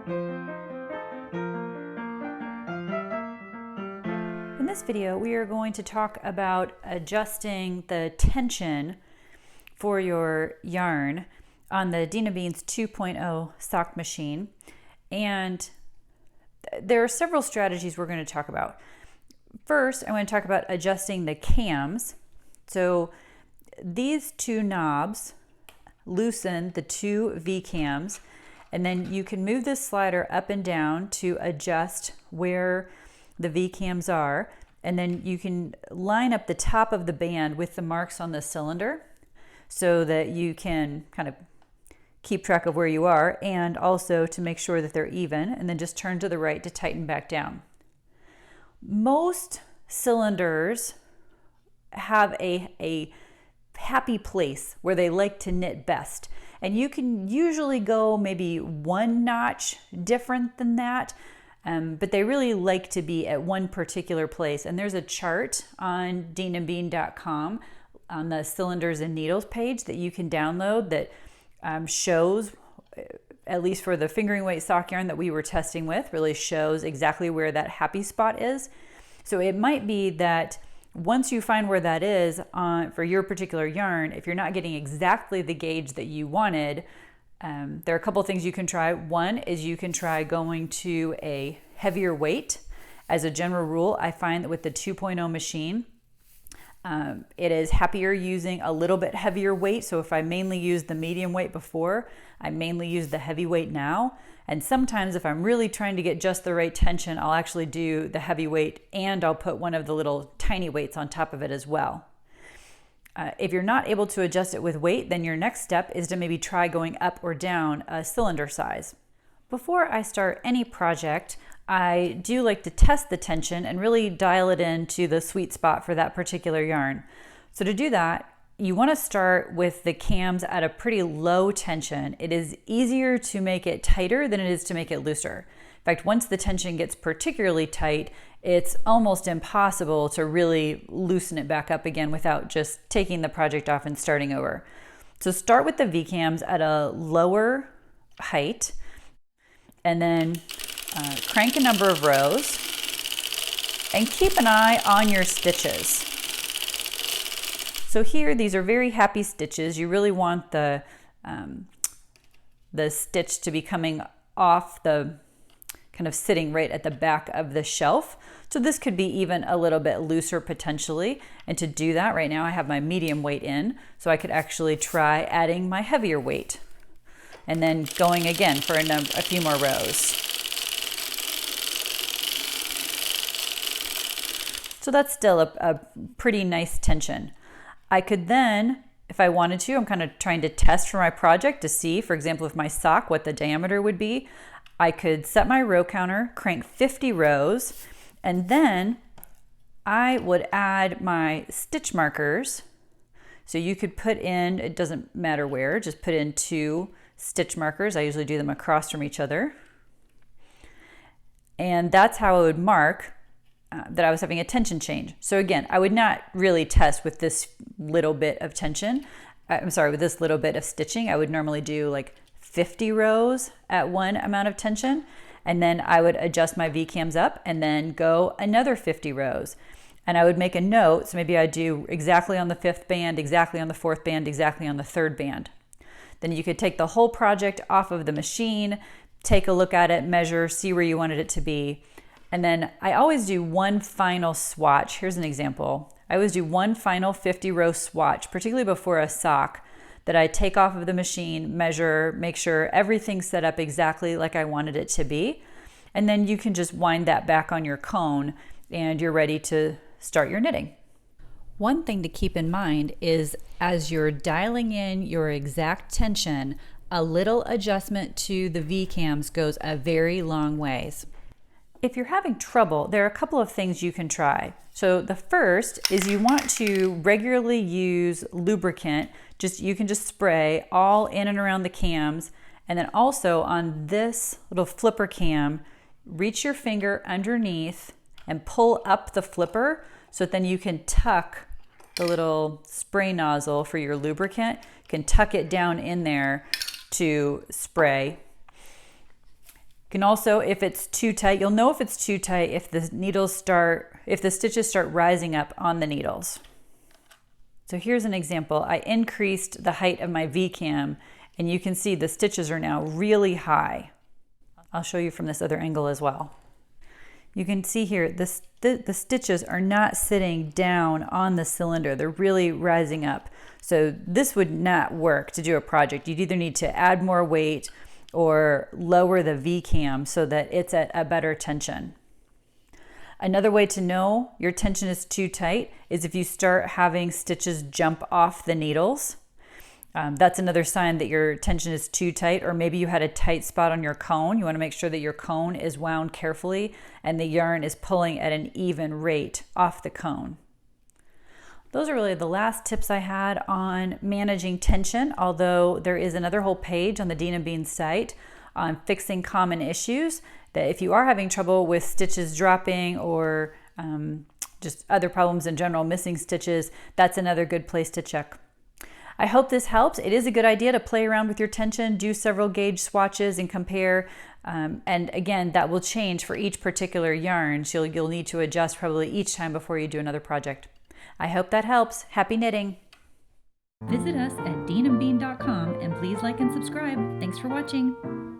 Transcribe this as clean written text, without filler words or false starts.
In this video, we are going to talk about adjusting the tension for your yarn on the Dina Beans 2.0 sock machine. And there are several strategies we're going to talk about. First, I want to talk about adjusting the cams. So these two knobs loosen the two V cams, and then you can move this slider up and down to adjust where the V cams are, and then you can line up the top of the band with the marks on the cylinder so that you can kind of keep track of where you are, and also to make sure that they're even, and then just turn to the right to tighten back down. Most cylinders have a happy place where they like to knit best, and you can usually go maybe one notch different than that, but they really like to be at one particular place. And there's a chart on dinabean.com on the cylinders and needles page that you can download that shows, at least for the fingering weight sock yarn that we were testing with, really shows exactly where that happy spot is. So it might be that once you find where that is for your particular yarn, if you're not getting exactly the gauge that you wanted, there are a couple things you can try. One is you can try going to a heavier weight. As a general rule, I find that with the 2.0 machine, it is happier using a little bit heavier weight. So if I mainly used the medium weight before, I mainly use the heavy weight now. And sometimes if I'm really trying to get just the right tension, I'll actually do the heavy weight, and I'll put one of the little tiny weights on top of it as well. If you're not able to adjust it with weight, then your next step is to maybe try going up or down a cylinder size. Before I start any project, I do like to test the tension and really dial it into the sweet spot for that particular yarn. So to do that, you want to start with the cams at a pretty low tension. It is easier to make it tighter than it is to make it looser. In fact, once the tension gets particularly tight, it's almost impossible to really loosen it back up again without just taking the project off and starting over. So start with the V cams at a lower height, and then crank a number of rows, and keep an eye on your stitches. So here, these are very happy stitches. You really want the stitch to be coming off the kind of sitting right at the back of the shelf. So this could be even a little bit looser potentially. And to do that, right now I have my medium weight in, so I could actually try adding my heavier weight and then going again for a few more rows. So that's still a pretty nice tension. I could then, if I wanted to, I'm kind of trying to test for my project to see, for example, if my sock, what the diameter would be. I could set my row counter, crank 50 rows, and then I would add my stitch markers. So you could put in, it doesn't matter where, just put in 2 stitch markers. I usually do them across from each other. And that's how I would mark that I was having a tension change. So again, I would not really test with this little bit of tension. With this little bit of stitching. I would normally do like 50 rows at one amount of tension, and then I would adjust my V cams up and then go another 50 rows. And I would make a note, so maybe I'd do exactly on the 5th band, exactly on the 4th band, exactly on the 3rd band. Then you could take the whole project off of the machine, take a look at it, measure, see where you wanted it to be. And then I always do one final swatch. Here's an example. I always do one final 50 row swatch, particularly before a sock, that I take off of the machine, measure, make sure everything's set up exactly like I wanted it to be. And then you can just wind that back on your cone and you're ready to start your knitting. One thing to keep in mind is as you're dialing in your exact tension, a little adjustment to the V cams goes a very long ways. If you're having trouble, there are a couple of things you can try. So the first is you want to regularly use lubricant. You can just spray all in and around the cams, and then also on this little flipper cam, reach your finger underneath and pull up the flipper so that then you can tuck the little spray nozzle for your lubricant. You can tuck it down in there to spray. You can also, if it's too tight, you'll know if it's too tight if the stitches start rising up on the needles. So here's an example. I increased the height of my V-cam and you can see the stitches are now really high. I'll show you from this other angle as well. You can see here, the stitches are not sitting down on the cylinder. They're really rising up. So this would not work to do a project. You'd either need to add more weight or lower the V-cam so that it's at a better tension. Another way to know your tension is too tight is if you start having stitches jump off the needles. That's another sign that your tension is too tight, or maybe you had a tight spot on your cone. You want to make sure that your cone is wound carefully and the yarn is pulling at an even rate off the cone. Those are really the last tips I had on managing tension, although there is another whole page on the Dina Bean site on fixing common issues, that if you are having trouble with stitches dropping or just other problems in general, missing stitches, that's another good place to check. I hope this helps. It is a good idea to play around with your tension, do several gauge swatches and compare. And again, that will change for each particular yarn. So you'll need to adjust probably each time before you do another project. I hope that helps. Happy knitting. Visit us at dinandbean.com and please like and subscribe. Thanks for watching.